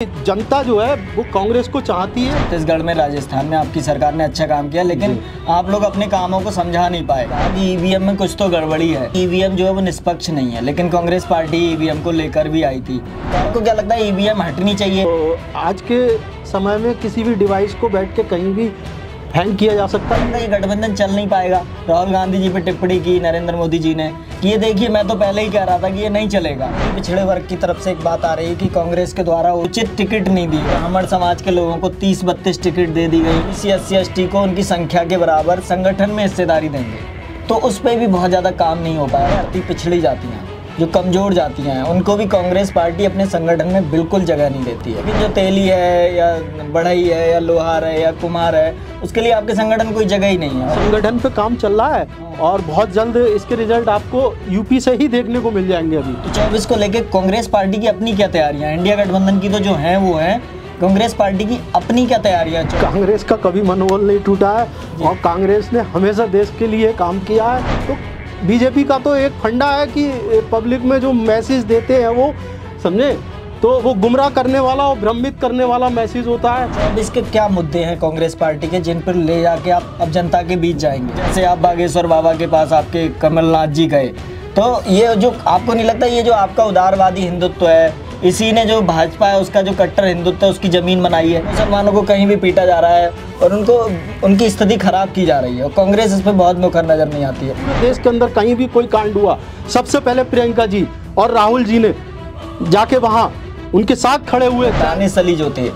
जनता जो है वो कांग्रेस को चाहती है। छत्तीसगढ़ में, राजस्थान में आपकी सरकार ने अच्छा काम किया, लेकिन आप लोग अपने कामों को समझा नहीं पाए। ईवीएम में कुछ तो गड़बड़ी है। ईवीएम जो है वो निष्पक्ष नहीं है, लेकिन कांग्रेस पार्टी ईवीएम को लेकर भी आई थी। तो आपको क्या लगता है ईवीएम हटनी चाहिए? तो आज के समय में किसी भी डिवाइस को बैठ के कहीं भी हैंग किया जा सकता है। ये गठबंधन चल नहीं पाएगा। राहुल गांधी जी पे टिप्पणी की नरेंद्र मोदी जी ने कि ये देखिए, मैं तो पहले ही कह रहा था कि ये नहीं चलेगा। पिछड़े वर्ग की तरफ से एक बात आ रही है कि कांग्रेस के द्वारा उचित टिकट नहीं दी। ब्राह्मण समाज के लोगों को 30-32 टिकट दे दी गई। SC/ST को उनकी संख्या के बराबर संगठन में हिस्सेदारी देंगे, तो उस पर भी बहुत ज़्यादा काम नहीं हो पाया। पिछड़ी जातियाँ, जो कमज़ोर जातियाँ हैं, उनको भी कांग्रेस पार्टी अपने संगठन में बिल्कुल जगह नहीं देती है। लेकिन जो तेली है या बढ़ई है या लोहार है या कुम्हार है, उसके लिए आपके संगठन कोई जगह ही नहीं है। संगठन पे काम चल रहा है और बहुत जल्द इसके रिजल्ट आपको यूपी से ही देखने को मिल जाएंगे। अभी तो 24 को लेके कांग्रेस पार्टी की अपनी क्या तैयारियां? इंडिया गठबंधन की तो जो है वो है, कांग्रेस पार्टी की अपनी क्या तैयारियां? कांग्रेस का कभी मनोबल नहीं टूटा है और कांग्रेस ने हमेशा देश के लिए काम किया है। तो बीजेपी का तो एक फंडा है कि पब्लिक में जो मैसेज देते हैं वो समझे, तो वो गुमराह करने वाला और भ्रमित करने वाला मैसेज होता है। अब इसके क्या मुद्दे हैं कांग्रेस पार्टी के, जिन पर ले जाके आप अब जनता के बीच जाएंगे? जैसे आप बागेश्वर बाबा के पास आपके कमलनाथ जी गए, तो ये जो आपको नहीं लगता ये जो आपका उदारवादी हिंदुत्व है, इसी ने जो भाजपा है उसका जो कट्टर हिंदुत्व है उसकी जमीन बनाई है? मुसलमानों को कहीं भी पीटा जा रहा है और उनकी स्थिति खराब की जा रही है और कांग्रेस इस पर बहुत मुखर नजर नहीं आती है। देश के अंदर कहीं भी कोई कांड हुआ, सबसे पहले प्रियंका जी और राहुल जी ने जाके वहाँ उनके साथ खड़े हुए। दानिश अली जो थे,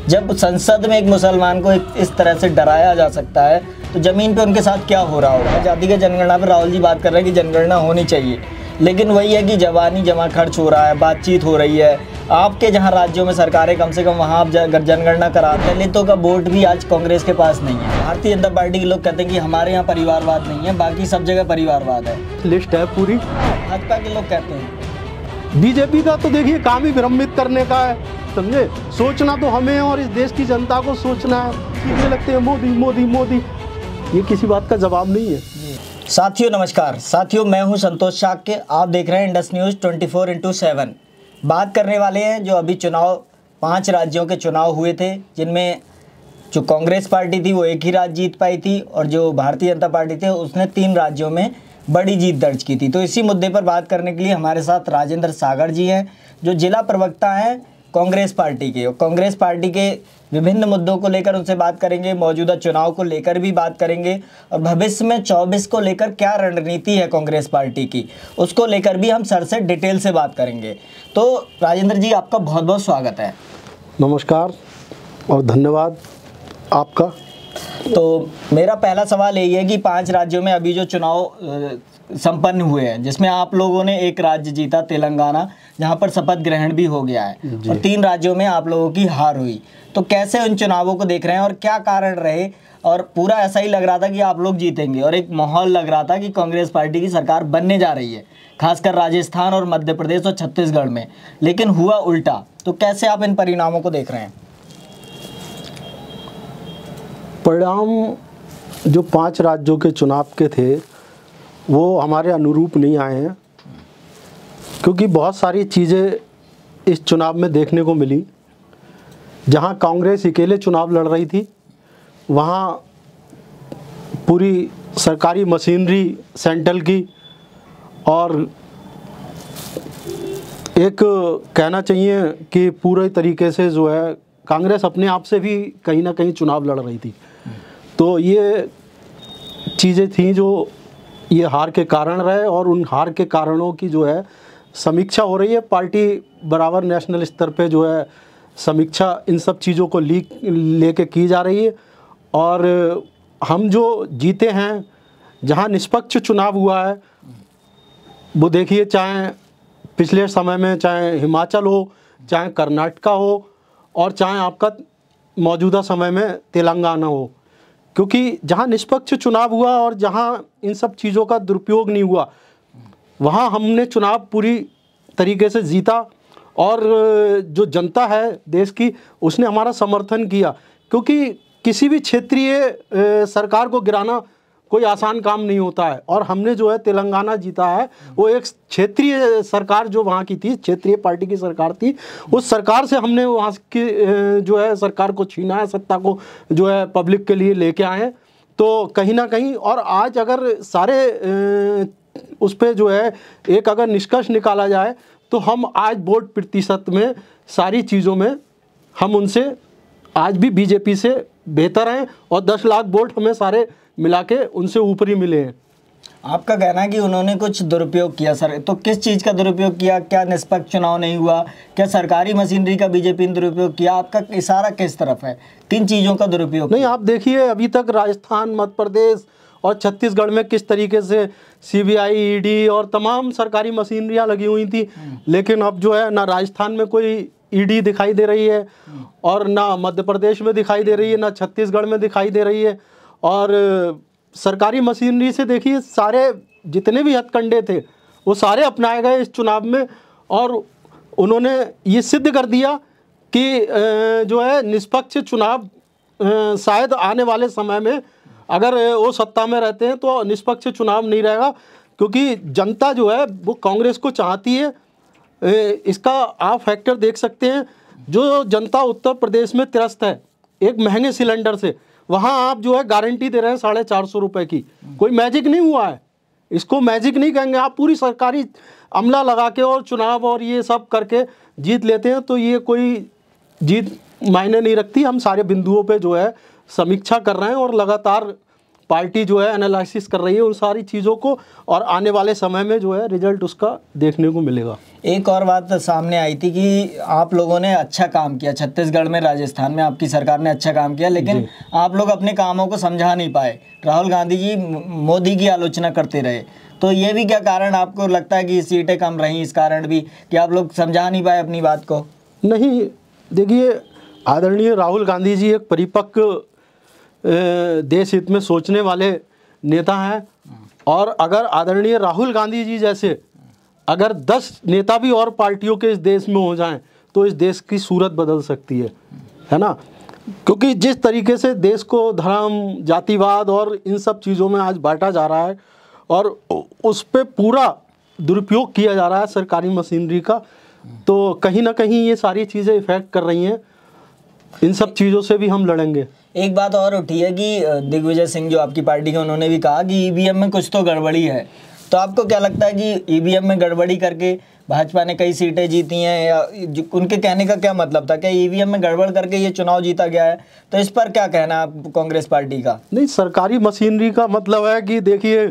जब संसद में एक मुसलमान को इस तरह से डराया जा सकता है, तो जमीन पे उनके साथ क्या हो रहा होगा? जाति के जनगणना पे राहुल जी बात कर रहे हैं कि जनगणना होनी चाहिए, लेकिन वही है कि जवानी जमा खर्च हो रहा है, बातचीत हो रही है। आपके जहां राज्यों में सरकारें कम से कम वहां आप जनगणना कराते हैं। दलितों का वोट भी आज कांग्रेस के पास नहीं है। भारतीय जनता पार्टी के लोग कहते हैं कि हमारे यहाँ परिवारवाद नहीं है, बाकी सब जगह परिवारवाद है। लिस्ट है पूरी। भाजपा के लोग कहते हैं। बीजेपी का तो देखिए काम ही भ्रमित करने का है, समझे। सोचना तो हमें और इस देश की जनता को सोचना है। मुझे लगते हैं मोदी मोदी मोदी, ये किसी बात का जवाब नहीं है। साथियों नमस्कार। साथियों, मैं हूं संतोष शाक्य, आप देख रहे हैं इंडस न्यूज़ 24/7। बात करने वाले हैं जो अभी चुनाव, 5 राज्यों के चुनाव हुए थे, जिनमें जो कांग्रेस पार्टी थी वो एक ही राज्य जीत पाई थी और जो भारतीय जनता पार्टी थी उसने 3 राज्यों में बड़ी जीत दर्ज की थी। तो इसी मुद्दे पर बात करने के लिए हमारे साथ राजेंद्र सागर जी हैं, जो जिला प्रवक्ता हैं कांग्रेस पार्टी के, और कांग्रेस पार्टी के विभिन्न मुद्दों को लेकर उनसे बात करेंगे। मौजूदा चुनाव को लेकर भी बात करेंगे और भविष्य में 24 को लेकर क्या रणनीति है कांग्रेस पार्टी की, उसको लेकर भी हम सर से डिटेल से बात करेंगे। तो राजेंद्र जी, आपका बहुत बहुत स्वागत है। नमस्कार और धन्यवाद आपका। तो मेरा पहला सवाल यही है कि 5 राज्यों में अभी जो चुनाव संपन्न हुए हैं, जिसमें आप लोगों ने एक राज्य जीता तेलंगाना, जहां पर शपथ ग्रहण भी हो गया है, और 3 राज्यों में आप लोगों की हार हुई, तो कैसे उन चुनावों को देख रहे हैं और क्या कारण रहे? और पूरा ऐसा ही लग रहा था कि आप लोग जीतेंगे और एक माहौल लग रहा था कि कांग्रेस पार्टी की सरकार बनने जा रही है, खासकर राजस्थान और मध्य प्रदेश और छत्तीसगढ़ में, लेकिन हुआ उल्टा। तो कैसे आप इन परिणामों को देख रहे हैं? परिणाम जो 5 राज्यों के चुनाव के थे वो हमारे अनुरूप नहीं आए हैं, क्योंकि बहुत सारी चीज़ें इस चुनाव में देखने को मिली। जहां कांग्रेस अकेले चुनाव लड़ रही थी, वहां पूरी सरकारी मशीनरी सेंट्रल की, और एक कहना चाहिए कि पूरे तरीके से जो है कांग्रेस अपने आप से भी कहीं ना कहीं चुनाव लड़ रही थी। तो ये चीज़ें थी जो ये हार के कारण रहे, और उन हार के कारणों की जो है समीक्षा हो रही है। पार्टी बराबर नेशनल स्तर पे जो है समीक्षा इन सब चीज़ों को लेके की जा रही है। और हम जो जीते हैं, जहां निष्पक्ष चुनाव हुआ है, वो देखिए, चाहे पिछले समय में चाहे हिमाचल हो, चाहे कर्नाटका हो, और चाहे आपका मौजूदा समय में तेलंगाना हो, क्योंकि जहां निष्पक्ष चुनाव हुआ और जहां इन सब चीज़ों का दुरुपयोग नहीं हुआ, वहां हमने चुनाव पूरी तरीके से जीता। और जो जनता है देश की, उसने हमारा समर्थन किया, क्योंकि किसी भी क्षेत्रीय सरकार को गिराना कोई आसान काम नहीं होता है। और हमने जो है तेलंगाना जीता है, वो एक क्षेत्रीय सरकार जो वहाँ की थी, क्षेत्रीय पार्टी की सरकार थी, उस सरकार से हमने वहाँ की जो है सरकार को छीना है, सत्ता को जो है पब्लिक के लिए लेके आए हैं। तो कहीं ना कहीं, और आज अगर सारे उस पर जो है एक अगर निष्कर्ष निकाला जाए तो हम आज वोट प्रतिशत में सारी चीज़ों में हम उनसे आज भी बीजेपी से बेहतर हैं, और 10 लाख वोट हमें सारे मिला के उनसे ऊपर ही मिले हैं। आपका कहना है कि उन्होंने कुछ दुरुपयोग किया सर, तो किस चीज़ का दुरुपयोग किया? क्या निष्पक्ष चुनाव नहीं हुआ? क्या सरकारी मशीनरी का बीजेपी ने दुरुपयोग किया? आपका इशारा किस तरफ है? किन चीज़ों का दुरुपयोग नहीं, आप देखिए अभी तक राजस्थान, मध्य प्रदेश और छत्तीसगढ़ में किस तरीके से सीबीआई, ईडी और तमाम सरकारी मशीनरियाँ लगी हुई थी, लेकिन अब जो है ना राजस्थान में कोई ईडी दिखाई दे रही है, और ना मध्य प्रदेश में दिखाई दे रही है, ना छत्तीसगढ़ में दिखाई दे रही है। और सरकारी मशीनरी से देखिए सारे जितने भी हथकंडे थे वो सारे अपनाए गए इस चुनाव में, और उन्होंने ये सिद्ध कर दिया कि जो है निष्पक्ष चुनाव शायद आने वाले समय में अगर वो सत्ता में रहते हैं तो निष्पक्ष चुनाव नहीं रहेगा, क्योंकि जनता जो है वो कांग्रेस को चाहती है। इसका आप फैक्टर देख सकते हैं, जो जनता उत्तर प्रदेश में त्रस्त है एक महंगे सिलेंडर से, वहाँ आप जो है गारंटी दे रहे हैं 450 रुपये की। कोई मैजिक नहीं हुआ है, इसको मैजिक नहीं कहेंगे। आप पूरी सरकारी अमला लगा के और चुनाव और ये सब करके जीत लेते हैं, तो ये कोई जीत मायने नहीं रखती। हम सारे बिंदुओं पे जो है समीक्षा कर रहे हैं, और लगातार पार्टी जो है एनालिसिस कर रही है उन सारी चीज़ों को, और आने वाले समय में जो है रिजल्ट उसका देखने को मिलेगा। एक और बात सामने आई थी कि आप लोगों ने अच्छा काम किया छत्तीसगढ़ में, राजस्थान में आपकी सरकार ने अच्छा काम किया, लेकिन आप लोग अपने कामों को समझा नहीं पाए। राहुल गांधी जी मोदी की आलोचना करते रहे, तो ये भी क्या कारण आपको लगता है कि सीटें कम रहीं इस कारण भी, कि आप लोग समझा नहीं पाए अपनी बात को? नहीं, देखिए आदरणीय राहुल गांधी जी एक परिपक्व देश हित में सोचने वाले नेता हैं, और अगर आदरणीय राहुल गांधी जी जैसे अगर 10 नेता भी और पार्टियों के इस देश में हो जाएं तो इस देश की सूरत बदल सकती है ना। क्योंकि जिस तरीके से देश को धर्म, जातिवाद और इन सब चीज़ों में आज बांटा जा रहा है, और उस पर पूरा दुरुपयोग किया जा रहा है सरकारी मशीनरी का, तो कहीं ना कहीं ये सारी चीज़ें इफ़ेक्ट कर रही हैं। इन सब चीज़ों से भी हम लड़ेंगे। एक बात और उठी है कि दिग्विजय सिंह जो आपकी पार्टी के, उन्होंने भी कहा कि ईवीएम में कुछ तो गड़बड़ी है। तो आपको क्या लगता है कि ईवीएम में गड़बड़ी करके भाजपा ने कई सीटें जीती हैं, या उनके कहने का क्या मतलब था? क्या ईवीएम में गड़बड़ करके ये चुनाव जीता गया है? तो इस पर क्या कहना है आप कांग्रेस पार्टी का? नहीं, सरकारी मशीनरी का मतलब है कि देखिए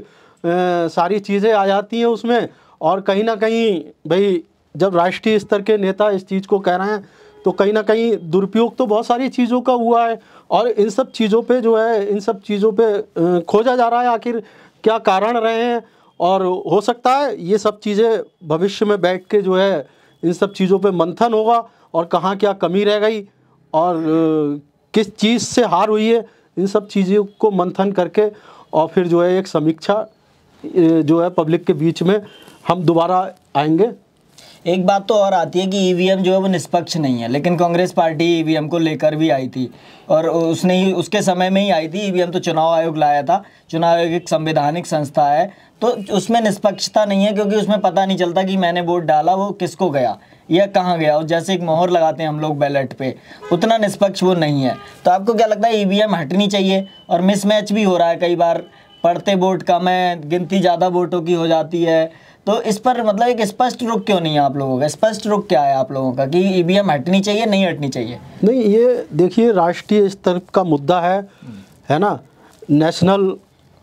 सारी चीज़ें आ जाती हैं उसमें, और कहीं ना कहीं भाई जब राष्ट्रीय स्तर के नेता इस चीज़ को कह रहे हैं तो कहीं ना कहीं दुरुपयोग तो बहुत सारी चीज़ों का हुआ है, और इन सब चीज़ों पे जो है इन सब चीज़ों पे खोजा जा रहा है आखिर क्या कारण रहे हैं। और हो सकता है ये सब चीज़ें भविष्य में बैठ के जो है इन सब चीज़ों पे मंथन होगा, और कहाँ क्या कमी रह गई और किस चीज़ से हार हुई है, इन सब चीज़ों को मंथन करके और फिर जो है एक समीक्षा जो है पब्लिक के बीच में हम दोबारा आएंगे। एक बात तो और आती है कि ईवीएम जो है वो निष्पक्ष नहीं है, लेकिन कांग्रेस पार्टी ईवीएम को लेकर भी आई थी, और उसने ही उसके समय में ही आई थी। ईवीएम तो चुनाव आयोग लाया था, चुनाव आयोग एक संवैधानिक संस्था है, तो उसमें निष्पक्षता नहीं है, क्योंकि उसमें पता नहीं चलता कि मैंने वोट डाला वो किसको गया या कहाँ गया। और जैसे एक मोहर लगाते हैं हम लोग बैलेट पे, उतना निष्पक्ष वो नहीं है। तो आपको क्या लगता है ईवीएम हटनी चाहिए? और मिसमैच भी हो रहा है, कई बार पढ़ते वोट कम है, गिनती ज़्यादा वोटों की हो जाती है। तो इस पर मतलब एक स्पष्ट रुख क्यों नहीं है आप लोगों का? स्पष्ट रुख क्या है आप लोगों का कि ईवीएम हटनी चाहिए, नहीं हटनी चाहिए? नहीं, ये देखिए राष्ट्रीय स्तर का मुद्दा है ना, नेशनल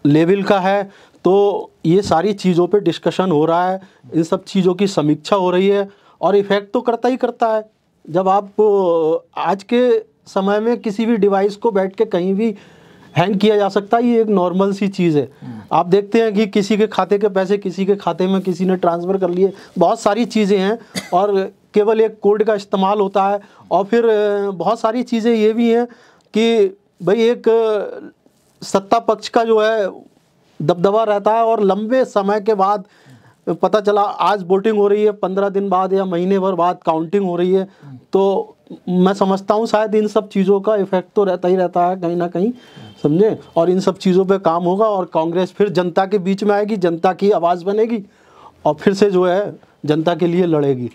लेवल का है, तो ये सारी चीज़ों पे डिस्कशन हो रहा है, इन सब चीज़ों की समीक्षा हो रही है, और इफ़ेक्ट तो करता ही करता है। जब आप आज के समय में किसी भी डिवाइस को बैठ के कहीं भी हैंग किया जा सकता है, ये एक नॉर्मल सी चीज़ है। आप देखते हैं कि किसी के खाते के पैसे किसी के खाते में किसी ने ट्रांसफ़र कर लिए, बहुत सारी चीज़ें हैं, और केवल एक कोड का इस्तेमाल होता है। और फिर बहुत सारी चीज़ें ये भी हैं कि भाई एक सत्ता पक्ष का जो है दबदबा रहता है, और लंबे समय के बाद पता चला आज वोटिंग हो रही है, 15 दिन बाद या महीने भर बाद काउंटिंग हो रही है, तो मैं समझता हूँ शायद इन सब चीज़ों का इफेक्ट तो रहता ही रहता है कहीं ना कहीं, समझे। और इन सब चीज़ों पे काम होगा और कांग्रेस फिर जनता के बीच में आएगी, जनता की आवाज़ बनेगी और फिर से जो है जनता के लिए लड़ेगी।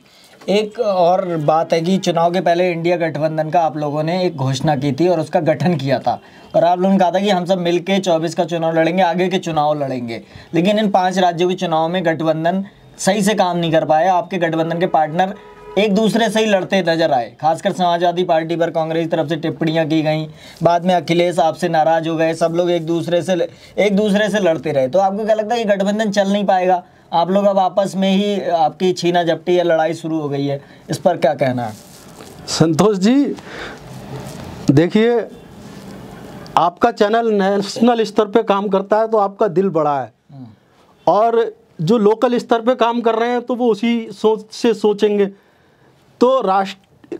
एक और बात है कि चुनाव के पहले इंडिया गठबंधन का आप लोगों ने एक घोषणा की थी और उसका गठन किया था, और आप लोगों ने कहा था कि हम सब मिलके 24 का चुनाव लड़ेंगे, आगे के चुनाव लड़ेंगे। लेकिन इन 5 राज्यों के चुनाव में गठबंधन सही से काम नहीं कर पाया। आपके गठबंधन के पार्टनर एक दूसरे से ही लड़ते नजर आए, खासकर समाजवादी पार्टी पर कांग्रेस की तरफ से टिप्पणियां की गई, बाद में अखिलेश आपसे नाराज हो गए, सब लोग एक दूसरे से लड़ते रहे। तो आपको क्या लगता है कि गठबंधन चल नहीं पाएगा? आप लोग अब आपस में ही आपकी छीना झपटी या लड़ाई शुरू हो गई है, इस पर क्या कहना है? संतोष जी देखिए, आपका चैनल नेशनल स्तर पे काम करता है तो आपका दिल बड़ा है, और जो लोकल स्तर पे काम कर रहे हैं तो वो उसी सोच से सोचेंगे। तो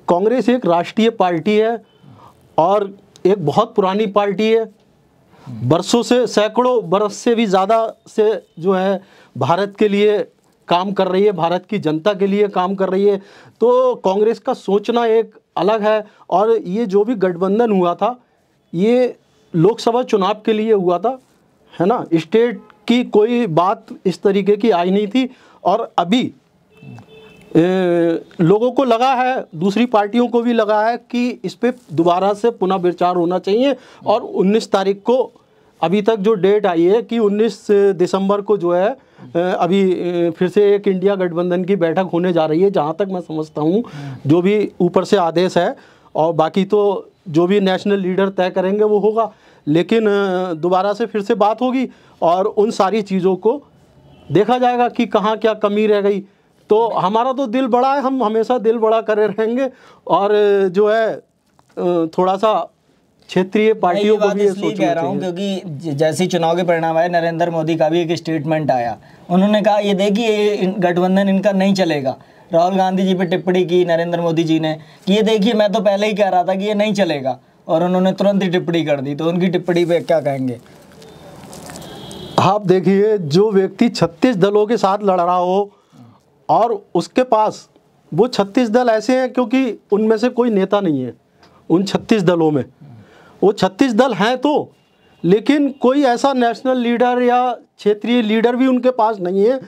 कांग्रेस एक राष्ट्रीय पार्टी है और एक बहुत पुरानी पार्टी है, बरसों से, सैकड़ों बरस से भी ज़्यादा से जो है भारत के लिए काम कर रही है, भारत की जनता के लिए काम कर रही है। तो कांग्रेस का सोचना एक अलग है। और ये जो भी गठबंधन हुआ था ये लोकसभा चुनाव के लिए हुआ था, है ना। स्टेट की कोई बात इस तरीके की आई नहीं थी। और अभी लोगों को लगा है, दूसरी पार्टियों को भी लगा है कि इस पे दोबारा से पुनः विचार होना चाहिए। और 19 तारीख को अभी तक जो डेट आई है कि 19 दिसंबर को जो है अभी फिर से एक इंडिया गठबंधन की बैठक होने जा रही है, जहाँ तक मैं समझता हूँ, जो भी ऊपर से आदेश है। और बाकी तो जो भी नेशनल लीडर तय करेंगे वो होगा, लेकिन दोबारा से फिर से बात होगी और उन सारी चीज़ों को देखा जाएगा कि कहाँ क्या कमी रह गई। तो हमारा तो दिल बड़ा है, हम हमेशा दिल बड़ा करे रहेंगे। और जो है थोड़ा सा क्षेत्रीय पार्टियों को भी इसलिए कह रहा हूँ क्योंकि जैसे चुनाव के परिणाम आए, नरेंद्र मोदी का भी एक स्टेटमेंट आया, उन्होंने कहा ये देखिए गठबंधन इनका नहीं चलेगा। राहुल गांधी जी पे टिप्पणी की नरेंद्र मोदी जी ने कि ये देखिए मैं तो पहले ही कह रहा था कि ये नहीं चलेगा, और उन्होंने तुरंत ही टिप्पणी कर दी। तो उनकी टिप्पणी पे क्या कहेंगे आप? देखिए, जो व्यक्ति 36 दलों के साथ लड़ रहा हो और उसके पास वो 36 दल ऐसे हैं, क्योंकि उनमें से कोई नेता नहीं है उन 36 दलों में। वो 36 दल हैं तो, लेकिन कोई ऐसा नेशनल लीडर या क्षेत्रीय लीडर भी उनके पास नहीं है।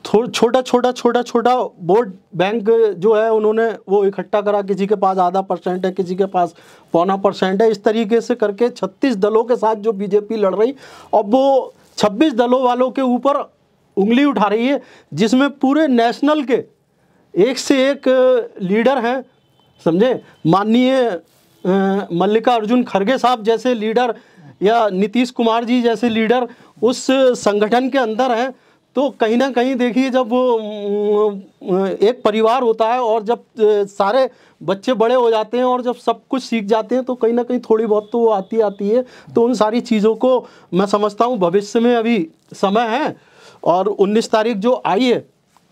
छोटा वोट बैंक जो है उन्होंने वो इकट्ठा करा, किसी के पास आधा % है, किसी के पास 0.25% है। इस तरीके से करके 36 दलों के साथ जो बीजेपी लड़ रही, और वो 26 दलों वालों के ऊपर उंगली उठा रही है, जिसमें पूरे नेशनल के एक से एक लीडर हैं, समझे। माननीय मल्लिकार्जुन खड़गे साहब जैसे लीडर या नीतीश कुमार जी जैसे लीडर उस संगठन के अंदर हैं। तो कहीं ना कहीं देखिए, जब एक परिवार होता है और जब सारे बच्चे बड़े हो जाते हैं और जब सब कुछ सीख जाते हैं, तो कहीं ना कहीं थोड़ी बहुत तो वो आती है। तो उन सारी चीज़ों को मैं समझता हूँ भविष्य में अभी समय है, और 19 तारीख जो आई है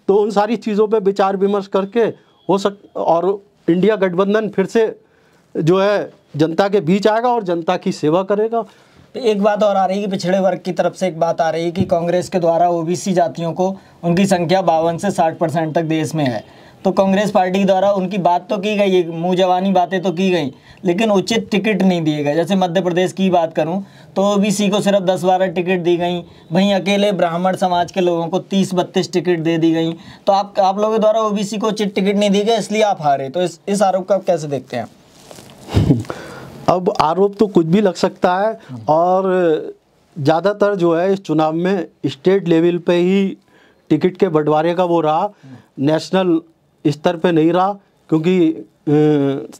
तो उन सारी चीज़ों पे विचार विमर्श करके और इंडिया गठबंधन फिर से जो है जनता के बीच आएगा और जनता की सेवा करेगा। एक बात और आ रही है कि पिछड़े वर्ग की तरफ से एक बात आ रही है कि कांग्रेस के द्वारा ओबीसी जातियों को, उनकी संख्या 52 से 60% तक देश में है, तो कांग्रेस पार्टी के द्वारा उनकी बात तो की गई, मुँह जवानी बातें तो की गई, लेकिन उचित टिकट नहीं दिए गए। जैसे मध्य प्रदेश की बात करूं तो ओबीसी को सिर्फ 10-12 टिकट दी गई, वहीं अकेले ब्राह्मण समाज के लोगों को 30-32 टिकट दे दी गई। तो आप लोगों के द्वारा ओबीसी को उचित टिकट नहीं दिए गए, इसलिए आप हारे। तो इस आरोप को आप कैसे देखते हैं? अब आरोप तो कुछ भी लग सकता है, और ज़्यादातर जो है इस चुनाव में स्टेट लेवल पे ही टिकट के बंटवारे का वो रहा, नेशनल स्तर पे नहीं रहा। क्योंकि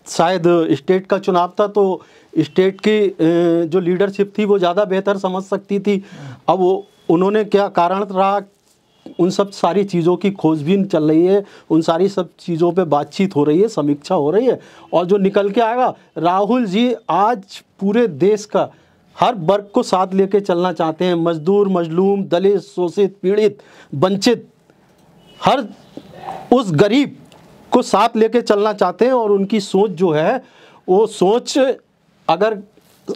शायद स्टेट का चुनाव था तो स्टेट की जो लीडरशिप थी वो ज़्यादा बेहतर समझ सकती थी। अब वो उन्होंने क्या कारण रहा, उन सब सारी चीज़ों की खोजबीन चल रही है, उन सारी सब चीज़ों पे बातचीत हो रही है, समीक्षा हो रही है, और जो निकल के आएगा। राहुल जी आज पूरे देश का हर वर्ग को साथ लेके चलना चाहते हैं, मजदूर, मजलूम, दलित, शोषित, पीड़ित, वंचित, हर उस गरीब को साथ लेके चलना चाहते हैं। और उनकी सोच जो है वो सोच, अगर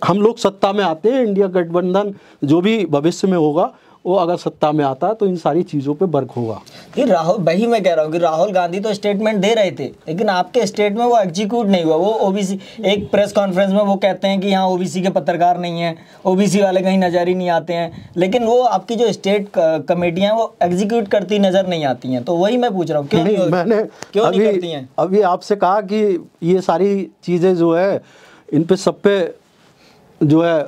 हम लोग सत्ता में आते हैं, इंडिया गठबंधन जो भी भविष्य में होगा वो अगर सत्ता में आता तो इन सारी चीज़ों पे वर्क होगा। ये राहुल, वही मैं कह रहा हूँ कि राहुल गांधी तो स्टेटमेंट दे रहे थे, लेकिन आपके स्टेट में वो एग्जीक्यूट नहीं हुआ। वो ओबीसी, एक प्रेस कॉन्फ्रेंस में वो कहते हैं कि यहाँ ओबीसी के पत्रकार नहीं हैं, ओबीसी वाले कहीं नज़र ही नहीं आते हैं, लेकिन वो आपकी जो स्टेट कमेटियाँ वो एग्जीक्यूट करती नज़र नहीं आती हैं। तो वही मैं पूछ रहा हूँ, क्यों नहीं करती हैं? अभी आपसे कहा कि ये सारी चीज़ें जो है इन पे सब पे जो है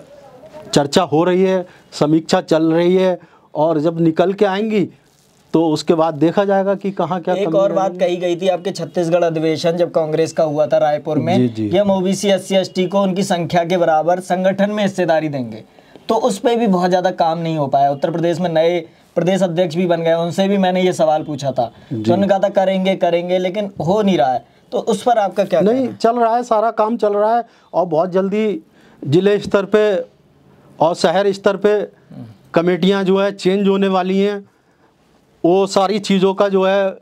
चर्चा हो रही है, समीक्षा चल रही है, और जब निकल के आएंगी तो उसके बाद देखा जाएगा कि कहाँ क्या। एक और बात कही गई थी आपके छत्तीसगढ़ अधिवेशन जब कांग्रेस का हुआ था रायपुर में, कि हम ओबीसी SC/ST को उनकी संख्या के बराबर संगठन में हिस्सेदारी देंगे, तो उस पर भी बहुत ज़्यादा काम नहीं हो पाया। उत्तर प्रदेश में नए प्रदेश अध्यक्ष भी बन गए, उनसे भी मैंने ये सवाल पूछा था, तो उन्होंने कहा था करेंगे, लेकिन हो नहीं रहा है। तो उस पर आपका क्या? नहीं, चल रहा है, सारा काम चल रहा है, और बहुत जल्दी जिले स्तर पे और शहर स्तर पे कमेटियां जो है चेंज होने वाली हैं। वो सारी चीज़ों का जो है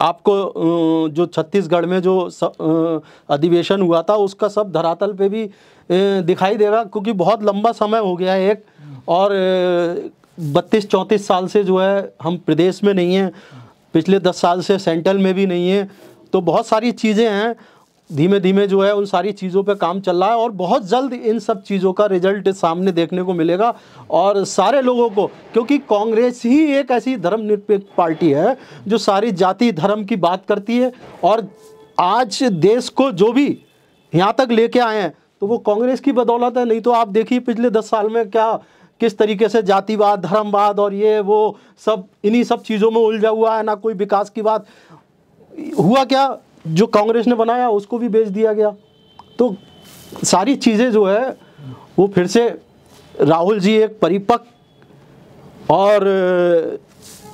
आपको जो छत्तीसगढ़ में जो अधिवेशन हुआ था उसका सब धरातल पे भी दिखाई देगा, क्योंकि बहुत लंबा समय हो गया है एक, और 32-34 साल से जो है हम प्रदेश में नहीं हैं, पिछले 10 साल से सेंट्रल में भी नहीं हैं। तो बहुत सारी चीज़ें हैं, धीमे धीमे जो है उन सारी चीज़ों पे काम चल रहा है, और बहुत जल्द इन सब चीज़ों का रिजल्ट सामने देखने को मिलेगा। और सारे लोगों को, क्योंकि कांग्रेस ही एक ऐसी धर्मनिरपेक्ष पार्टी है जो सारी जाति धर्म की बात करती है, और आज देश को जो भी यहाँ तक लेके आए हैं तो वो कांग्रेस की बदौलत है। नहीं तो आप देखिए पिछले 10 साल में क्या किस तरीके से जातिवाद, धर्मवाद और ये वो सब इन्हीं सब चीज़ों में उलझा हुआ है, ना कोई विकास की बात हुआ। क्या जो कांग्रेस ने बनाया उसको भी बेच दिया गया। तो सारी चीज़ें जो है वो फिर से राहुल जी एक परिपक्व और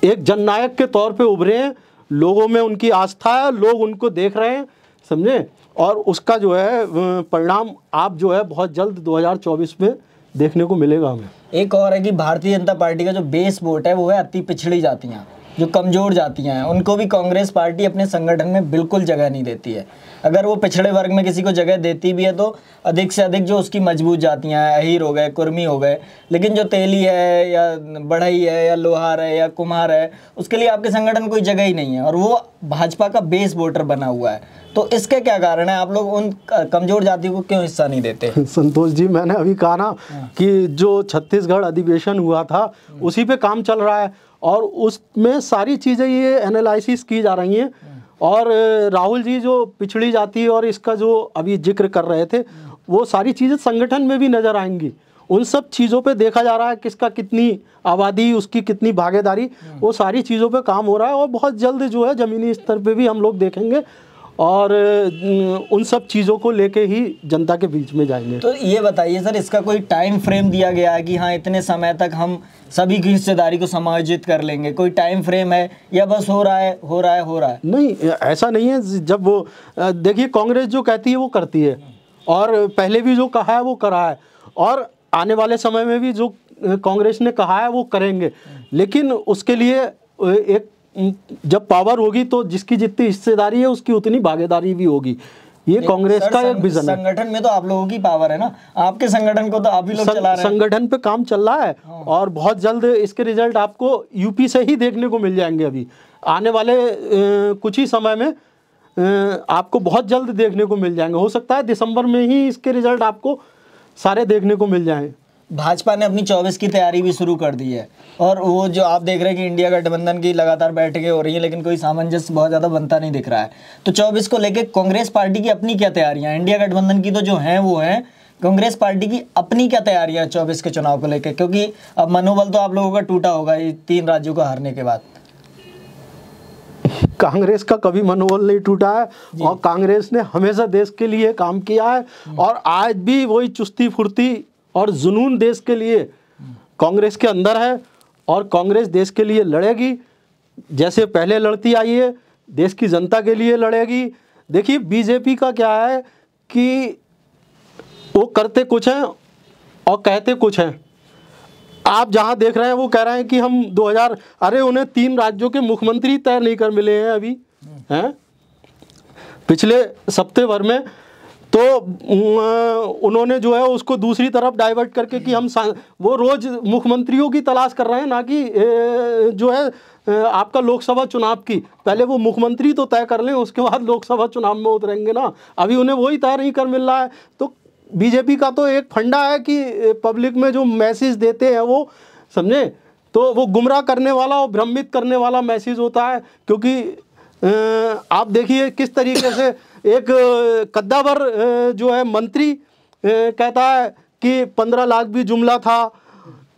एक जननायक के तौर पे उभरे हैं, लोगों में उनकी आस्था है, लोग उनको देख रहे हैं, समझे, और उसका जो है परिणाम आप जो है बहुत जल्द 2024 में देखने को मिलेगा हमें। एक और है कि भारतीय जनता पार्टी का जो बेस वोट है वो है अति पिछड़ी जातियाँ, जो कमज़ोर जातियाँ हैं, उनको भी कांग्रेस पार्टी अपने संगठन में बिल्कुल जगह नहीं देती है। अगर वो पिछड़े वर्ग में किसी को जगह देती भी है तो अधिक से अधिक जो उसकी मजबूत जातियाँ हैं, अहीर हो गए, कुर्मी हो गए, लेकिन जो तेली है या बढ़ई है या लोहार है या कुम्हार है, उसके लिए आपके संगठन कोई जगह ही नहीं है, और वो भाजपा का बेस वोटर बना हुआ है। तो इसके क्या कारण है? आप लोग उन कमज़ोर जाति को क्यों हिस्सा नहीं देते? संतोष जी, मैंने अभी कहा ना कि जो छत्तीसगढ़ अधिवेशन हुआ था उसी पे काम चल रहा है, और उसमें सारी चीज़ें ये एनालिसिस की जा रही हैं। और राहुल जी जो पिछड़ी जाति और इसका जो अभी जिक्र कर रहे थे, वो सारी चीज़ें संगठन में भी नज़र आएंगी। उन सब चीज़ों पे देखा जा रहा है, किसका कितनी आबादी, उसकी कितनी भागीदारी, वो सारी चीज़ों पे काम हो रहा है। और बहुत जल्द जो है ज़मीनी स्तर पे भी हम लोग देखेंगे, और उन सब चीज़ों को लेके ही जनता के बीच में जाएंगे। तो ये बताइए सर, इसका कोई टाइम फ्रेम दिया गया है कि हाँ इतने समय तक हम सभी की हिस्सेदारी को समायोजित कर लेंगे? कोई टाइम फ्रेम है या बस हो रहा है? नहीं, ऐसा नहीं है। जब वो देखिए, कांग्रेस जो कहती है वो करती है, और पहले भी जो कहा है वो करा है, और आने वाले समय में भी जो कांग्रेस ने कहा है वो करेंगे। लेकिन उसके लिए एक जब पावर होगी तो जिसकी जितनी हिस्सेदारी है उसकी उतनी भागीदारी भी होगी। ये कांग्रेस का एक विजन है। संगठन में तो आप लोगों की पावर है ना, आपके संगठन को तो आप ही लोग चला रहे हैं। संगठन पे काम चल रहा है, और बहुत जल्द इसके रिजल्ट आपको यूपी से ही देखने को मिल जाएंगे। अभी आने वाले कुछ ही समय में आपको बहुत जल्द देखने को मिल जाएंगे। हो सकता है दिसंबर में ही इसके रिजल्ट आपको सारे देखने को मिल जाएं। भाजपा ने अपनी 24 की तैयारी भी शुरू कर दी है, और वो जो आप देख रहे हैं कि इंडिया गठबंधन की लगातार बैठकें हो रही हैं, लेकिन कोई सामंजस्य बहुत ज़्यादा बनता नहीं दिख रहा है। तो 24 को लेके कांग्रेस पार्टी की अपनी क्या तैयारियां हैं? इंडिया गठबंधन की तो जो हैं वो हैं, कांग्रेस पार्टी की अपनी क्या तैयारियां हैं 24 के चुनाव को लेकर? क्योंकि अब मनोबल तो आप लोगों का टूटा होगा ये 3 राज्यों को हारने के बाद। कांग्रेस का कभी मनोबल नहीं टूटा है, और कांग्रेस ने हमेशा देश के लिए काम किया है, और आज भी वही चुस्ती फुर्ती और जुनून देश के लिए कांग्रेस के अंदर है, और कांग्रेस देश के लिए लड़ेगी जैसे पहले लड़ती आई है, देश की जनता के लिए लड़ेगी। देखिए, बीजेपी का क्या है कि वो करते कुछ हैं और कहते कुछ हैं। आप जहां देख रहे हैं वो कह रहे हैं कि हम 2000, अरे उन्हें 3 राज्यों के मुख्यमंत्री तय नहीं कर मिले हैं अभी, हैं पिछले सप्ताह भर में। तो उन्होंने जो है उसको दूसरी तरफ डाइवर्ट करके कि हम वो रोज मुख्यमंत्रियों की तलाश कर रहे हैं, ना कि जो है आपका लोकसभा चुनाव की। पहले वो मुख्यमंत्री तो तय कर लें, उसके बाद लोकसभा चुनाव में उतरेंगे ना। अभी उन्हें वही तय नहीं कर मिल रहा है। तो बीजेपी का तो एक फंडा है कि पब्लिक में जो मैसेज देते हैं वो, समझे, तो वो गुमराह करने वाला और भ्रमित करने वाला मैसेज होता है। क्योंकि आप देखिए किस तरीके से एक कद्दावर जो है मंत्री कहता है कि 15 लाख भी जुमला था,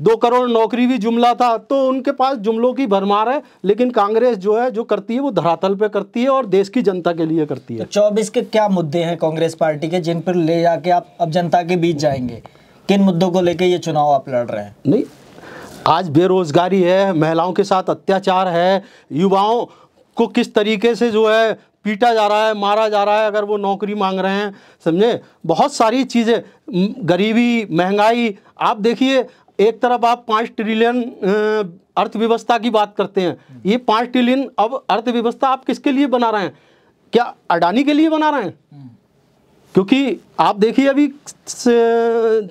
2 करोड़ नौकरी भी जुमला था। तो उनके पास जुमलों की भरमार है, लेकिन कांग्रेस जो है जो करती है वो धरातल पे करती है और देश की जनता के लिए करती है। तो 24 के क्या मुद्दे हैं कांग्रेस पार्टी के जिन पर ले जाके आप अब जनता के बीच जाएंगे? किन मुद्दों को लेके ये चुनाव आप लड़ रहे हैं? नहीं, आज बेरोजगारी है, महिलाओं के साथ अत्याचार है, युवाओं को किस तरीके से जो है पीटा जा रहा है, मारा जा रहा है अगर वो नौकरी मांग रहे हैं, समझे, बहुत सारी चीज़ें, गरीबी, महंगाई। आप देखिए, एक तरफ आप 5 ट्रिलियन अर्थव्यवस्था की बात करते हैं, ये 5 ट्रिलियन अब अर्थव्यवस्था आप किसके लिए बना रहे हैं? क्या अडानी के लिए बना रहे हैं? क्योंकि आप देखिए अभी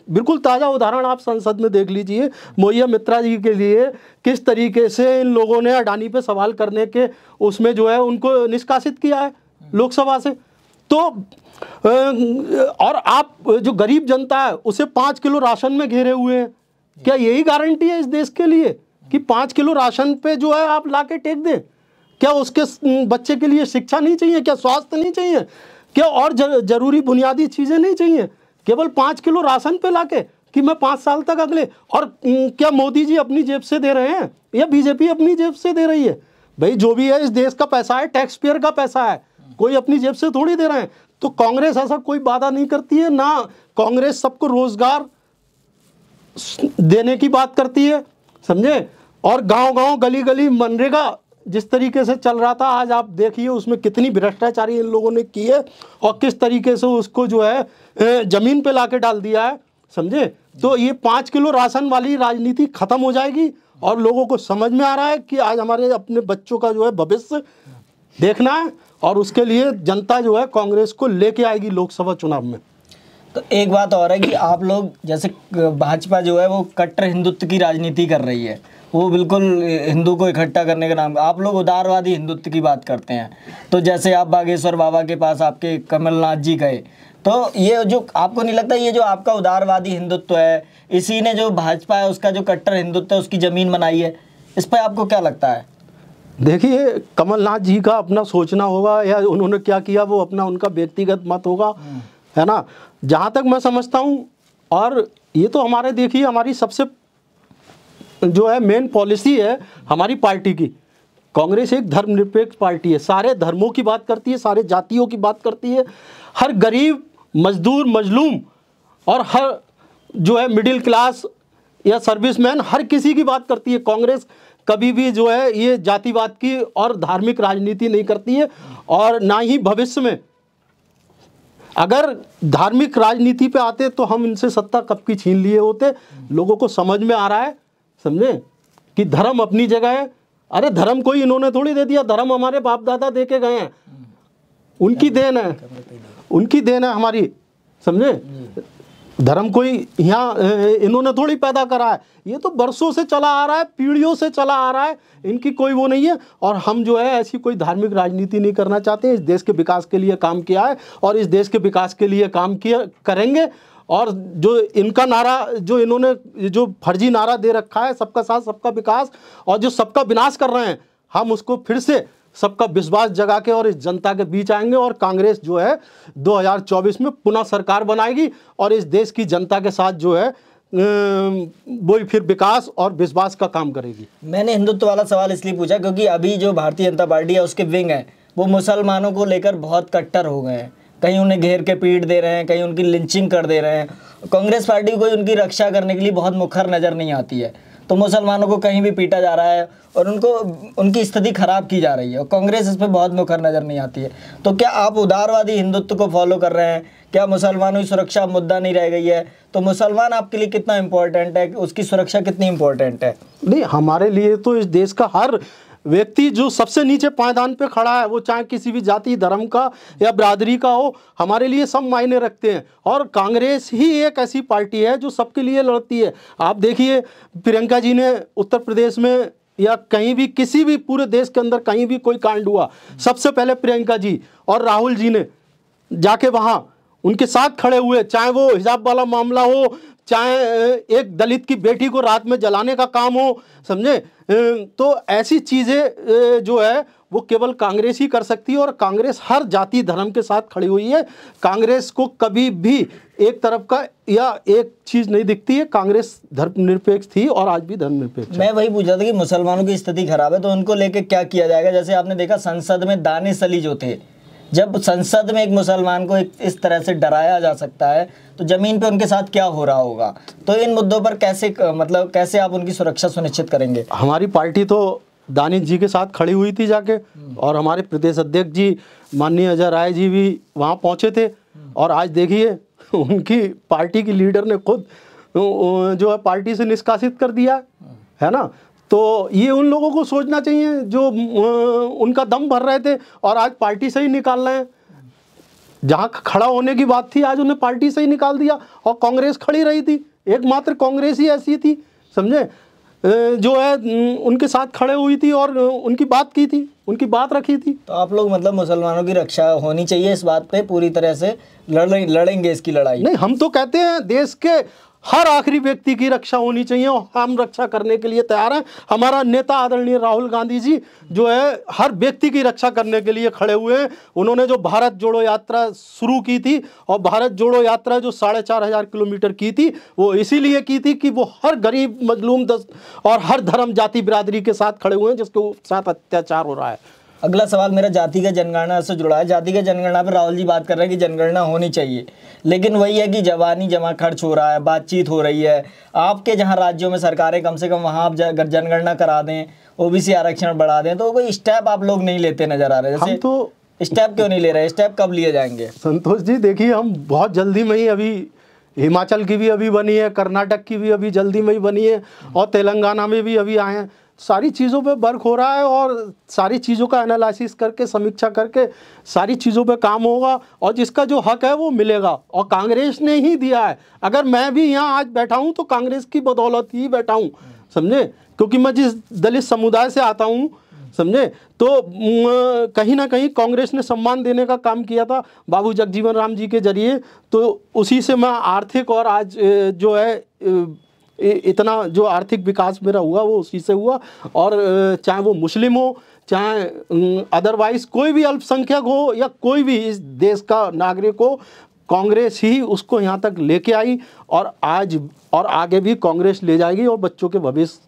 बिल्कुल ताज़ा उदाहरण आप संसद में देख लीजिए, मोहिया मित्रा जी के लिए किस तरीके से इन लोगों ने अडानी पे सवाल करने के उसमें जो है उनको निष्कासित किया है लोकसभा से। तो और आप जो गरीब जनता है उसे 5 किलो राशन में घेरे हुए हैं। क्या यही गारंटी है इस देश के लिए कि 5 किलो राशन पे जो है आप ला के टेक दें? क्या उसके बच्चे के लिए शिक्षा नहीं चाहिए? क्या स्वास्थ्य नहीं चाहिए? क्या और जरूरी बुनियादी चीज़ें नहीं चाहिए? केवल 5 किलो राशन पे लाके कि मैं 5 साल तक अगले, और क्या मोदी जी अपनी जेब से दे रहे हैं या बीजेपी अपनी जेब से दे रही है? भाई जो भी है इस देश का पैसा है, टैक्स पेयर का पैसा है, कोई अपनी जेब से थोड़ी दे रहे हैं। तो कांग्रेस ऐसा कोई वादा नहीं करती है ना, कांग्रेस सबको रोजगार देने की बात करती है, समझे। और गांव-गांव, गली-गली मनरेगा जिस तरीके से चल रहा था, आज आप देखिए उसमें कितनी भ्रष्टाचारी इन लोगों ने की है और किस तरीके से उसको जो है जमीन पे लाके डाल दिया है, समझे। तो ये 5 किलो राशन वाली राजनीति खत्म हो जाएगी और लोगों को समझ में आ रहा है कि आज हमारे अपने बच्चों का जो है भविष्य देखना है और उसके लिए जनता जो है कांग्रेस को लेके आएगी लोकसभा चुनाव में। तो एक बात और है कि आप लोग जैसे भाजपा जो है वो कट्टर हिंदुत्व की राजनीति कर रही है, वो बिल्कुल हिंदू को इकट्ठा करने का नाम। आप लोग उदारवादी हिंदुत्व की बात करते हैं। तो जैसे आप बागेश्वर बाबा के पास आपके कमलनाथ जी गए, तो ये जो आपको नहीं लगता ये जो आपका उदारवादी हिंदुत्व है, इसी ने जो भाजपा है उसका जो कट्टर हिंदुत्व है उसकी ज़मीन बनाई है? इस पर आपको क्या लगता है? देखिए, कमलनाथ जी का अपना सोचना होगा या उन्होंने क्या किया वो अपना उनका व्यक्तिगत मत होगा, है ना। जहाँ तक मैं समझता हूँ, और ये तो हमारे देखिए हमारी सबसे जो है मेन पॉलिसी है हमारी पार्टी की। कांग्रेस एक धर्मनिरपेक्ष पार्टी है, सारे धर्मों की बात करती है, सारे जातियों की बात करती है, हर गरीब, मजदूर, मजलूम और हर जो है मिडिल क्लास या सर्विसमैन, हर किसी की बात करती है। कांग्रेस कभी भी जो है ये जातिवाद की और धार्मिक राजनीति नहीं करती है, और ना ही भविष्य में। अगर धार्मिक राजनीति पे आते तो हम इनसे सत्ता कब की छीन लिए होते। लोगों को समझ में आ रहा है, समझे, कि धर्म अपनी जगह है। अरे धर्म कोई इन्होंने थोड़ी दे दिया, धर्म हमारे बाप दादा दे के गए हैं, उनकी देन है, उनकी देन है हमारी, समझे। धर्म कोई यहाँ इन्होंने थोड़ी पैदा करा है, ये तो बरसों से चला आ रहा है, पीढ़ियों से चला आ रहा है, इनकी कोई वो नहीं है। और हम जो है ऐसी कोई धार्मिक राजनीति नहीं करना चाहते। इस देश के विकास के लिए काम किया है और इस देश के विकास के लिए काम किया करेंगे। और जो इनका नारा, जो इन्होंने जो फर्जी नारा दे रखा है, सबका साथ सबका विकास, और जो सबका विनाश कर रहे हैं, हम उसको फिर से सबका विश्वास जगा के और इस जनता के बीच आएंगे और कांग्रेस जो है 2024 में पुनः सरकार बनाएगी और इस देश की जनता के साथ जो है वही फिर विकास और विश्वास का काम करेगी। मैंने हिंदुत्व वाला सवाल इसलिए पूछा क्योंकि अभी जो भारतीय जनता पार्टी है उसके विंग है वो मुसलमानों को लेकर बहुत कट्टर हो गए हैं। कहीं उन्हें घेर के पीट दे रहे हैं, कहीं उनकी लिंचिंग कर दे रहे हैं। कांग्रेस पार्टी को उनकी रक्षा करने के लिए बहुत मुखर नज़र नहीं आती है। तो मुसलमानों को कहीं भी पीटा जा रहा है और उनकी स्थिति खराब की जा रही है और कांग्रेस इस पर बहुत मुखर नज़र नहीं आती है। तो क्या आप उदारवादी हिंदुत्व को फॉलो कर रहे हैं? क्या मुसलमानों की सुरक्षा मुद्दा नहीं रह गई है? तो मुसलमान आपके लिए कितना इम्पोर्टेंट है, उसकी सुरक्षा कितनी इम्पोर्टेंट है? नहीं, हमारे लिए तो इस देश का हर व्यक्ति जो सबसे नीचे पायदान पे खड़ा है, वो चाहे किसी भी जाति धर्म का या बिरादरी का हो, हमारे लिए सब मायने रखते हैं। और कांग्रेस ही एक ऐसी पार्टी है जो सबके लिए लड़ती है। आप देखिए प्रियंका जी ने उत्तर प्रदेश में या कहीं भी किसी भी पूरे देश के अंदर कहीं भी कोई कांड हुआ, सबसे पहले प्रियंका जी और राहुल जी ने जाके वहाँ उनके साथ खड़े हुए, चाहे वो हिजाब वाला मामला हो, चाहे एक दलित की बेटी को रात में जलाने का काम हो, समझे। तो ऐसी चीज़ें जो है वो केवल कांग्रेस ही कर सकती है, और कांग्रेस हर जाति धर्म के साथ खड़ी हुई है। कांग्रेस को कभी भी एक तरफ का या एक चीज़ नहीं दिखती है। कांग्रेस धर्मनिरपेक्ष थी और आज भी धर्मनिरपेक्ष। मैं वही पूछ रहा था कि मुसलमानों की स्थिति खराब है तो उनको लेके क्या किया जाएगा। जैसे आपने देखा संसद में दानिश अली जो थे, जब संसद में एक मुसलमान को इस तरह से डराया जा सकता है तो जमीन पे उनके साथ क्या हो रहा होगा। तो इन मुद्दों पर कैसे आप उनकी सुरक्षा सुनिश्चित करेंगे। हमारी पार्टी तो दानिश जी के साथ खड़ी हुई थी जाके, और हमारे प्रदेश अध्यक्ष जी माननीय अजय राय जी भी वहाँ पहुँचे थे। और आज देखिए उनकी पार्टी की लीडर ने खुद जो है पार्टी से निष्कासित कर दिया है ना। तो ये उन लोगों को सोचना चाहिए जो उनका दम भर रहे थे और आज पार्टी से ही निकाल रहे हैं। जहाँ खड़ा होने की बात थी आज उन्हें पार्टी से ही निकाल दिया, और कांग्रेस खड़ी रही थी, एकमात्र कांग्रेस ही ऐसी थी, समझे, जो है उनके साथ खड़े हुई थी और उनकी बात की थी, उनकी बात रखी थी। तो आप लोग मतलब मुसलमानों की रक्षा होनी चाहिए, इस बात पे पूरी तरह से लड़ेंगे इसकी लड़ाई। नहीं, हम तो कहते हैं देश के हर आखिरी व्यक्ति की रक्षा होनी चाहिए और हम रक्षा करने के लिए तैयार हैं। हमारा नेता आदरणीय राहुल गांधी जी जो है हर व्यक्ति की रक्षा करने के लिए खड़े हुए हैं। उन्होंने जो भारत जोड़ो यात्रा शुरू की थी, और भारत जोड़ो यात्रा जो 4,500 किलोमीटर की थी, वो इसीलिए की थी कि वो हर गरीब मजलूम और हर धर्म जाति बिरादरी के साथ खड़े हुए हैं जिसके साथ अत्याचार हो रहा है। अगला सवाल मेरा जातिगत जनगणना से जुड़ा है। जातिगत जनगणना पर राहुल जी बात कर रहे हैं कि जनगणना होनी चाहिए, लेकिन वही है कि जवानी जमा खर्च हो रहा है, बातचीत हो रही है। आपके जहां राज्यों में सरकारें कम से कम वहां आप अगर जनगणना करा दें, ओबीसी आरक्षण बढ़ा दें, तो कोई स्टेप आप लोग नहीं लेते नजर आ रहे। जैसे हम तो स्टेप क्यों नहीं ले रहे, स्टेप कब लिए जाएंगे? संतोष जी देखिए, हम बहुत जल्दी में ही, अभी हिमाचल की भी अभी बनी है, कर्नाटक की भी अभी जल्दी में ही बनी है, और तेलंगाना में भी अभी आए हैं। सारी चीज़ों पे वर्क हो रहा है और सारी चीज़ों का एनालिसिस करके, समीक्षा करके सारी चीज़ों पे काम होगा, और जिसका जो हक है वो मिलेगा। और कांग्रेस ने ही दिया है। अगर मैं भी यहाँ आज बैठा हूँ तो कांग्रेस की बदौलत ही बैठा हूँ, समझे, क्योंकि मैं जिस दलित समुदाय से आता हूँ, समझे, तो कहीं ना कहीं कांग्रेस ने सम्मान देने का काम किया था बाबू जगजीवन राम जी के जरिए। तो उसी से मैं आर्थिक और आज जो है इतना जो आर्थिक विकास मेरा हुआ वो उसी से हुआ। और चाहे वो मुस्लिम हो, चाहे अदरवाइज कोई भी अल्पसंख्यक हो या कोई भी इस देश का नागरिक हो, कांग्रेस ही उसको यहाँ तक लेके आई, और आज और आगे भी कांग्रेस ले जाएगी, और बच्चों के भविष्य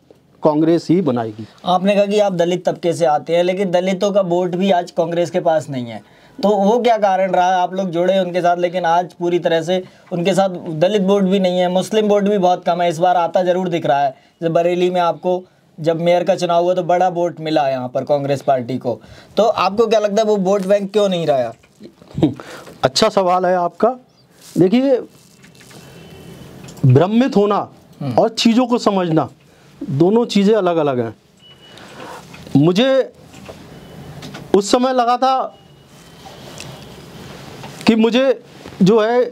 कांग्रेस ही बनाएगी। आपने कहा कि आप दलित तबके से आते हैं, लेकिन दलितों का वोट भी आज कांग्रेस के पास नहीं है, तो वो क्या कारण रहा? आप लोग जुड़े उनके साथ, लेकिन आज पूरी तरह से उनके साथ दलित वोट भी नहीं है, मुस्लिम वोट भी बहुत कम है। इस बार आता जरूर दिख रहा है, जब बरेली में आपको जब मेयर का चुनाव हुआ तो बड़ा वोट मिला यहाँ पर कांग्रेस पार्टी को। तो आपको क्या लगता है वो वोट बैंक क्यों नहीं रहा? अच्छा सवाल है आपका। देखिए, भ्रमित होना और चीज़ों को समझना दोनों चीज़ें अलग अलग हैं। मुझे उस समय लगा था कि मुझे जो है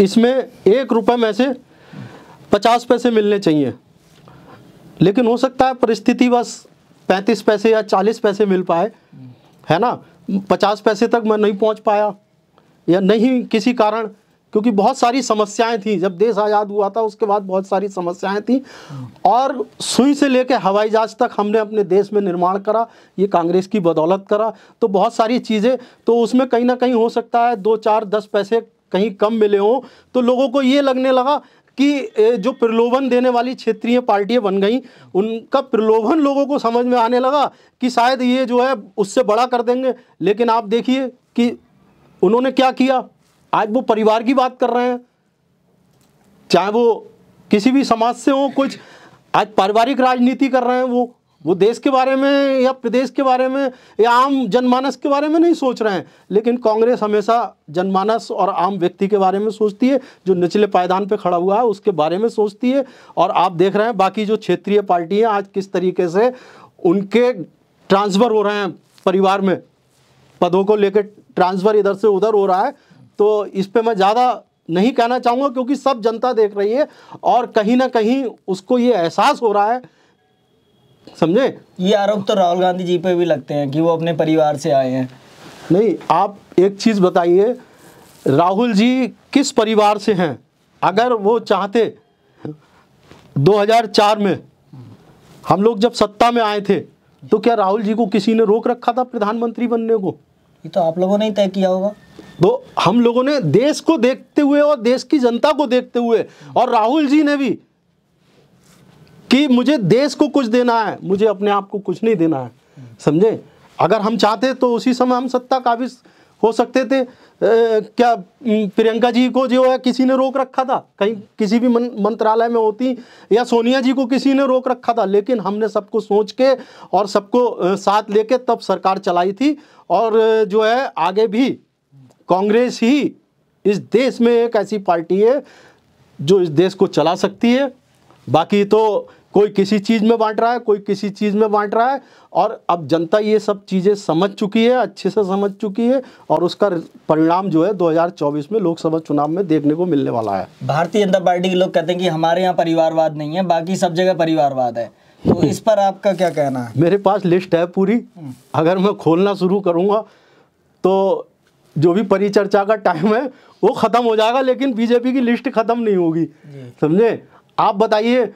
इसमें 1 रुपये में से 50 पैसे मिलने चाहिए, लेकिन हो सकता है परिस्थिति बस 35 पैसे या 40 पैसे मिल पाए, है ना। 50 पैसे तक मैं नहीं पहुंच पाया, या नहीं किसी कारण, क्योंकि बहुत सारी समस्याएं थी। जब देश आज़ाद हुआ था उसके बाद बहुत सारी समस्याएं थी, और सुई से लेकर हवाई जहाज तक हमने अपने देश में निर्माण करा, ये कांग्रेस की बदौलत करा। तो बहुत सारी चीज़ें, तो उसमें कहीं ना कहीं हो सकता है 2, 4, 10 पैसे कहीं कम मिले हों, तो लोगों को ये लगने लगा कि जो प्रलोभन देने वाली क्षेत्रीय पार्टियां बन गई, उनका प्रलोभन लोगों को समझ में आने लगा कि शायद ये जो है उससे बड़ा कर देंगे। लेकिन आप देखिए कि उन्होंने क्या किया। आज वो परिवार की बात कर रहे हैं, चाहे वो किसी भी समाज से हो, कुछ आज पारिवारिक राजनीति कर रहे हैं। वो देश के बारे में या प्रदेश के बारे में या आम जनमानस के बारे में नहीं सोच रहे हैं। लेकिन कांग्रेस हमेशा जनमानस और आम व्यक्ति के बारे में सोचती है, जो निचले पायदान पे खड़ा हुआ है उसके बारे में सोचती है। और आप देख रहे हैं बाकी जो क्षेत्रीय पार्टी हैं आज किस तरीके से उनके ट्रांसफ़र हो रहे हैं परिवार में, पदों को लेकर ट्रांसफ़र इधर से उधर हो रहा है, तो इस पे मैं ज़्यादा नहीं कहना चाहूँगा क्योंकि सब जनता देख रही है और कहीं ना कहीं उसको ये एहसास हो रहा है, समझे। ये आरोप तो राहुल गांधी जी पे भी लगते हैं कि वो अपने परिवार से आए हैं। नहीं, आप एक चीज़ बताइए, राहुल जी किस परिवार से हैं? अगर वो चाहते 2004 में हम लोग जब सत्ता में आए थे तो क्या राहुल जी को किसी ने रोक रखा था प्रधानमंत्री बनने को? ये तो आप लोगों ने ही तय किया होगा। तो हम लोगों ने देश को देखते हुए और देश की जनता को देखते हुए, और राहुल जी ने भी कि मुझे देश को कुछ देना है, मुझे अपने आप को कुछ नहीं देना है, समझे। अगर हम चाहते तो उसी समय हम सत्ता काबिज हो सकते थे। क्या प्रियंका जी को जो है किसी ने रोक रखा था? कहीं किसी भी मंत्रालय में होती, या सोनिया जी को किसी ने रोक रखा था? लेकिन हमने सबको सोच के और सबको साथ लेके तब सरकार चलाई थी। और जो है आगे भी कांग्रेस ही इस देश में एक ऐसी पार्टी है जो इस देश को चला सकती है। बाकी तो कोई किसी चीज़ में बांट रहा है, कोई किसी चीज़ में बांट रहा है, और अब जनता ये सब चीज़ें समझ चुकी है, अच्छे से समझ चुकी है, और उसका परिणाम जो है 2024 में लोकसभा चुनाव में देखने को मिलने वाला है। भारतीय जनता पार्टी के लोग कहते हैं कि हमारे यहाँ परिवारवाद नहीं है, बाकी सब जगह परिवारवाद है, तो इस पर आपका क्या कहना है? मेरे पास लिस्ट है पूरी, अगर मैं खोलना शुरू करूँगा तो जो भी परिचर्चा का टाइम है वो ख़त्म हो जाएगा, लेकिन बीजेपी की लिस्ट ख़त्म नहीं होगी, समझे। आप बताइए,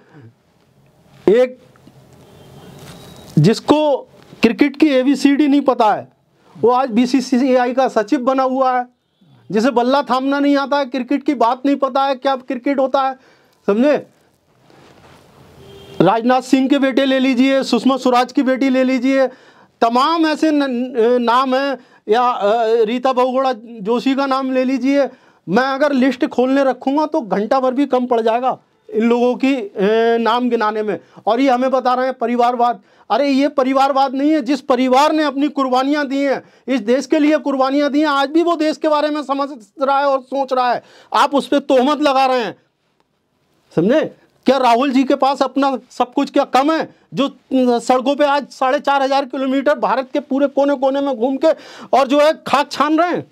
एक जिसको क्रिकेट की ABCD नहीं पता है वो आज BCCI का सचिव बना हुआ है, जिसे बल्ला थामना नहीं आता है, क्रिकेट की बात नहीं पता है क्या क्रिकेट होता है, समझे। राजनाथ सिंह के बेटे ले लीजिए, सुषमा स्वराज की बेटी ले लीजिए, तमाम ऐसे नाम हैं, या रीता बहुगुणा जोशी का नाम ले लीजिए। मैं अगर लिस्ट खोलने रखूँगा तो घंटा भर भी कम पड़ जाएगा इन लोगों की नाम गिनाने में। और ये हमें बता रहे हैं परिवारवाद। अरे ये परिवारवाद नहीं है। जिस परिवार ने अपनी कुर्बानियां दी हैं, इस देश के लिए कुर्बानियां दी हैं, आज भी वो देश के बारे में समझ रहा है और सोच रहा है, आप उस पर तोहमत लगा रहे हैं, समझे। क्या राहुल जी के पास अपना सब कुछ क्या कम है, जो सड़कों पे आज 4,500 किलोमीटर भारत के पूरे कोने कोने में घूम के और जो है खाक छान रहे हैं?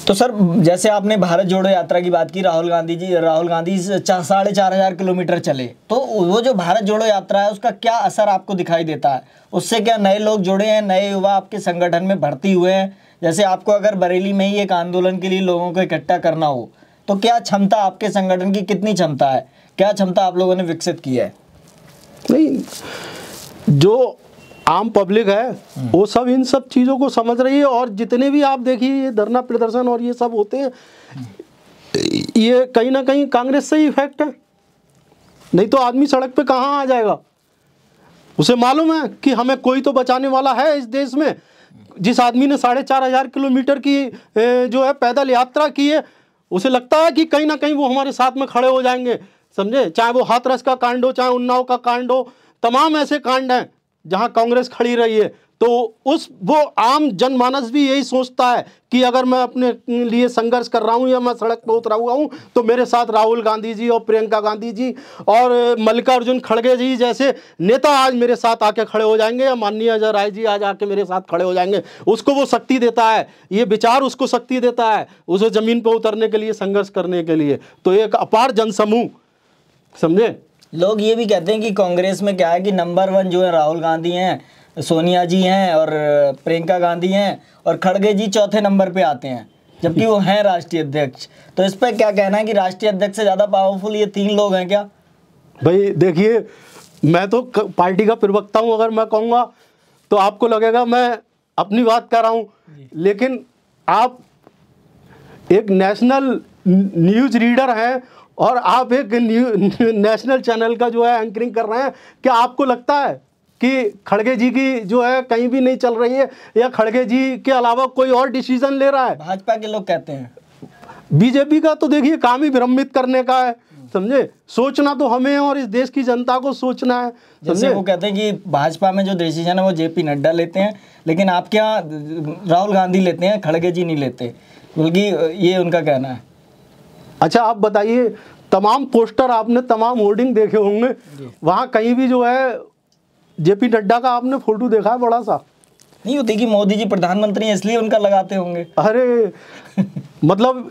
तो सर, जैसे आपने भारत जोड़ो यात्रा की बात की, राहुल गांधी 4,500 किलोमीटर चले, तो वो जो भारत जोड़ो यात्रा है उसका क्या असर आपको दिखाई देता है? उससे क्या नए लोग जुड़े हैं, नए युवा आपके संगठन में भर्ती हुए हैं? जैसे आपको अगर बरेली में ही एक आंदोलन के लिए लोगों को इकट्ठा करना हो तो क्या क्षमता आपके संगठन की, कितनी क्षमता है, क्या क्षमता आप लोगों ने विकसित की है? नहीं, जो आम पब्लिक है वो सब इन सब चीज़ों को समझ रही है। और जितने भी आप देखिए ये धरना प्रदर्शन और ये सब होते हैं, ये कहीं ना कहीं कांग्रेस से ही इफेक्ट है, नहीं तो आदमी सड़क पे कहाँ आ जाएगा। उसे मालूम है कि हमें कोई तो बचाने वाला है इस देश में। जिस आदमी ने 4,500 किलोमीटर की जो है पैदल यात्रा की है, उसे लगता है कि कहीं ना कहीं वो हमारे साथ में खड़े हो जाएंगे, समझे। चाहे वो हाथरस का कांड हो, चाहे उन्नाव का कांड हो, तमाम ऐसे कांड हैं जहां कांग्रेस खड़ी रही है। तो वो आम जनमानस भी यही सोचता है कि अगर मैं अपने लिए संघर्ष कर रहा हूं या मैं सड़क पर उतरा हुआ हूं तो मेरे साथ राहुल गांधी जी और प्रियंका गांधी जी और मल्लिकार्जुन खड़गे जी जैसे नेता आज मेरे साथ आके खड़े हो जाएंगे, या माननीय अजय राय जी आज आके मेरे साथ खड़े हो जाएंगे। उसको वो शक्ति देता है, ये विचार उसको शक्ति देता है उसे ज़मीन पर उतरने के लिए, संघर्ष करने के लिए। तो एक अपार जनसमूह, समझे। लोग ये भी कहते हैं कि कांग्रेस में क्या है कि नंबर 1 जो है राहुल गांधी हैं, सोनिया जी हैं और प्रियंका गांधी हैं, और खड़गे जी चौथे नंबर पे आते हैं, जबकि वो हैं राष्ट्रीय अध्यक्ष। तो इस पर क्या कहना है कि राष्ट्रीय अध्यक्ष से ज़्यादा पावरफुल ये 3 लोग हैं क्या? भाई देखिए, मैं तो पार्टी का प्रवक्ता हूँ, अगर मैं कहूँगा तो आपको लगेगा मैं अपनी बात कर रहा हूँ, लेकिन आप एक नेशनल न्यूज़ रीडर हैं और आप एक नेशनल चैनल का जो है एंकरिंग कर रहे हैं। क्या आपको लगता है कि खड़गे जी की जो है कहीं भी नहीं चल रही है, या खड़गे जी के अलावा कोई और डिसीजन ले रहा है? भाजपा के लोग कहते हैं। बीजेपी का तो देखिए काम ही भ्रमित करने का है, समझे। सोचना तो हमें और इस देश की जनता को सोचना है। जैसे वो कहते हैं कि भाजपा में जो डिसीजन है वो JP नड्डा लेते हैं, लेकिन आपके यहाँ राहुल गांधी लेते हैं, खड़गे जी नहीं लेते, बल्कि ये उनका कहना है। अच्छा, आप बताइए, तमाम पोस्टर आपने, तमाम होर्डिंग देखे होंगे, वहाँ कहीं भी जो है जेपी नड्डा का आपने फोटो देखा है बड़ा सा? नहीं होती कि मोदी जी प्रधानमंत्री हैं इसलिए उनका लगाते होंगे। अरे मतलब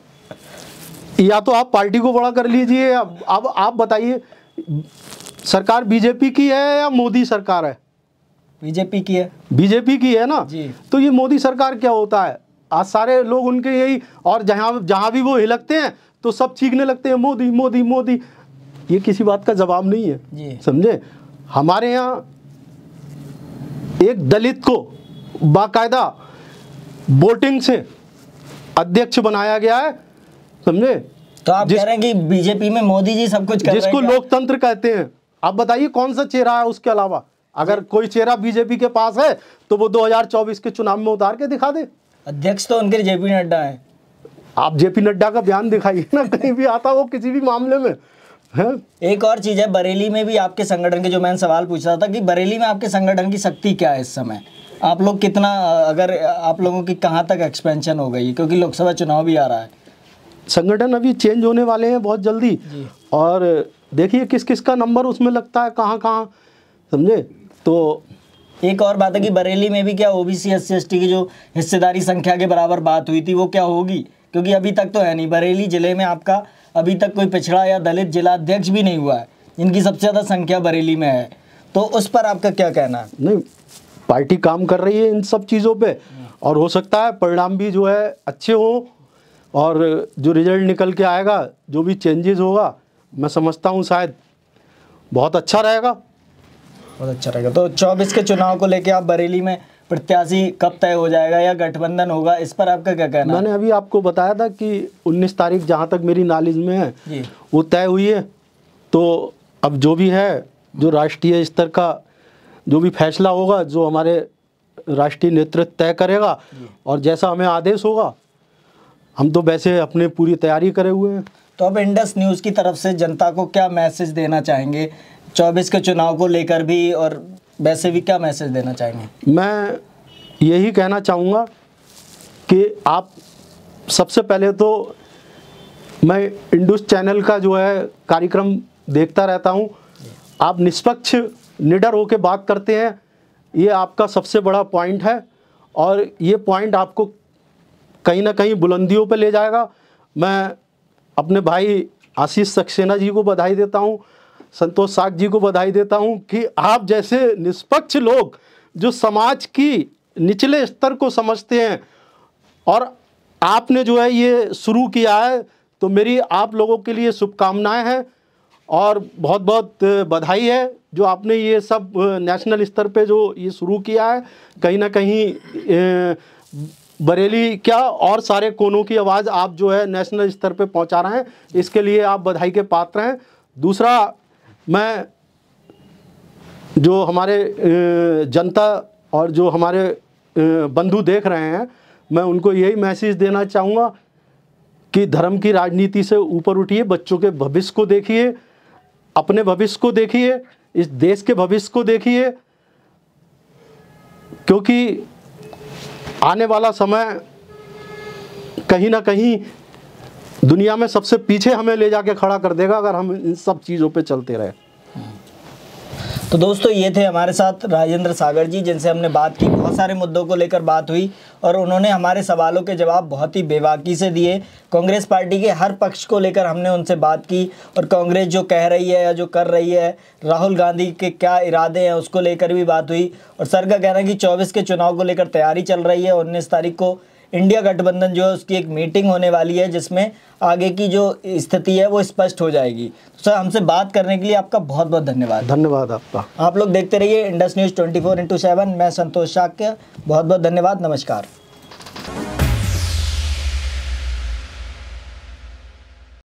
या तो आप पार्टी को बड़ा कर लीजिए। अब आप बताइए, सरकार बीजेपी की है या मोदी सरकार है? बीजेपी की है। बीजेपी की है ना जी। तो ये मोदी सरकार क्या होता है? आज सारे लोग उनके यही, और जहां भी वो हिलकते हैं तो सब चीखने लगते हैं मोदी मोदी मोदी। ये किसी बात का जवाब नहीं है जी। समझे। हमारे यहाँ एक दलित को बाकायदा वोटिंग से अध्यक्ष बनाया गया है, समझे। तो आप कह रहे हैं कि बीजेपी में मोदी जी सब कुछ कर रहे हैं, जिसको लोकतंत्र कहते हैं। आप बताइए कौन सा चेहरा है उसके अलावा? अगर कोई चेहरा बीजेपी के पास है तो वो 2024 के चुनाव में उतार के दिखा दे। अध्यक्ष तो उनके जेपी नड्डा है। आप जेपी नड्डा का बयान दिखाइए ना, कहीं भी आता वो किसी भी मामले में है। एक और चीज़ है, बरेली में भी आपके संगठन के, जो मैंने सवाल पूछ रहा था कि बरेली में आपके संगठन की शक्ति क्या है इस समय? आप लोग कितना, अगर आप लोगों की कहाँ तक एक्सपेंशन हो गई है, क्योंकि लोकसभा चुनाव भी आ रहा है। संगठन अभी चेंज होने वाले हैं बहुत जल्दी, और देखिए किस किस का नंबर उसमें लगता है, कहाँ कहाँ, समझे। तो एक और बात है कि बरेली में भी क्या ओबीसी SC/ST की जो हिस्सेदारी संख्या के बराबर बात हुई थी वो क्या होगी? क्योंकि अभी तक तो है नहीं, बरेली जिले में आपका अभी तक कोई पिछड़ा या दलित जिला अध्यक्ष भी नहीं हुआ है, जिनकी सबसे ज़्यादा संख्या बरेली में है। तो उस पर आपका क्या कहना है? नहीं, पार्टी काम कर रही है इन सब चीज़ों पे, और हो सकता है परिणाम भी जो है अच्छे हो, और जो रिजल्ट निकल के आएगा, जो भी चेंजेस होगा, मैं समझता हूँ शायद बहुत अच्छा रहेगा। बहुत अच्छा रहेगा। तो 24 के चुनाव को लेके आप बरेली में प्रत्याशी कब तय हो जाएगा या गठबंधन होगा, इस पर आपका क्या कहना है? मैंने अभी आपको बताया था कि 19 तारीख जहाँ तक मेरी नॉलेज में है जी। वो तय हुई है। तो अब जो भी है, जो राष्ट्रीय स्तर का जो भी फैसला होगा, जो हमारे राष्ट्रीय नेतृत्व तय करेगा, और जैसा हमें आदेश होगा, हम तो वैसे अपने पूरी तैयारी करे हुए हैं। तो अब इंडस न्यूज़ की तरफ से जनता को क्या मैसेज देना चाहेंगे 24 के चुनाव को लेकर भी, और वैसे भी क्या मैसेज देना चाहेंगे? मैं यही कहना चाहूँगा कि आप सबसे पहले तो, मैं इंडस चैनल का जो है कार्यक्रम देखता रहता हूँ। आप निष्पक्ष निडर होकर बात करते हैं, ये आपका सबसे बड़ा पॉइंट है, और ये पॉइंट आपको कहीं ना कहीं बुलंदियों पे ले जाएगा। मैं अपने भाई आशीष सक्सेना जी को बधाई देता हूँ, संतोष साग जी को बधाई देता हूँ कि आप जैसे निष्पक्ष लोग जो समाज की निचले स्तर को समझते हैं, और आपने जो है ये शुरू किया है, तो मेरी आप लोगों के लिए शुभकामनाएं हैं और बहुत बहुत बधाई है जो आपने ये सब नेशनल स्तर पे जो ये शुरू किया है। कहीं ना कहीं बरेली क्या और सारे कोनों की आवाज़ आप जो है नेशनल स्तर पे पहुंचा रहे हैं, इसके लिए आप बधाई के पात्र हैं। दूसरा, मैं जो हमारे जनता और जो हमारे बंधु देख रहे हैं, मैं उनको यही मैसेज देना चाहूँगा कि धर्म की राजनीति से ऊपर उठिए, बच्चों के भविष्य को देखिए, अपने भविष्य को देखिए, इस देश के भविष्य को देखिए, क्योंकि आने वाला समय कहीं ना कहीं दुनिया में सबसे पीछे हमें ले जाके खड़ा कर देगा अगर हम इन सब चीज़ों पे चलते रहे। तो दोस्तों, ये थे हमारे साथ राजेंद्र सागर जी, जिनसे हमने बात की। बहुत सारे मुद्दों को लेकर बात हुई और उन्होंने हमारे सवालों के जवाब बहुत ही बेबाकी से दिए। कांग्रेस पार्टी के हर पक्ष को लेकर हमने उनसे बात की, और कांग्रेस जो कह रही है या जो कर रही है, राहुल गांधी के क्या इरादे हैं, उसको लेकर भी बात हुई। और सर का कहना है कि 24 के चुनाव को लेकर तैयारी चल रही है। 19 तारीख को इंडिया गठबंधन जो है उसकी एक मीटिंग होने वाली है, जिसमें आगे की जो स्थिति है वो स्पष्ट हो जाएगी। तो सर, हमसे बात करने के लिए आपका बहुत बहुत धन्यवाद। धन्यवाद आपका। आप लोग देखते रहिए इंडस न्यूज़ 24x7। मैं संतोष शाक्य, बहुत बहुत धन्यवाद। नमस्कार।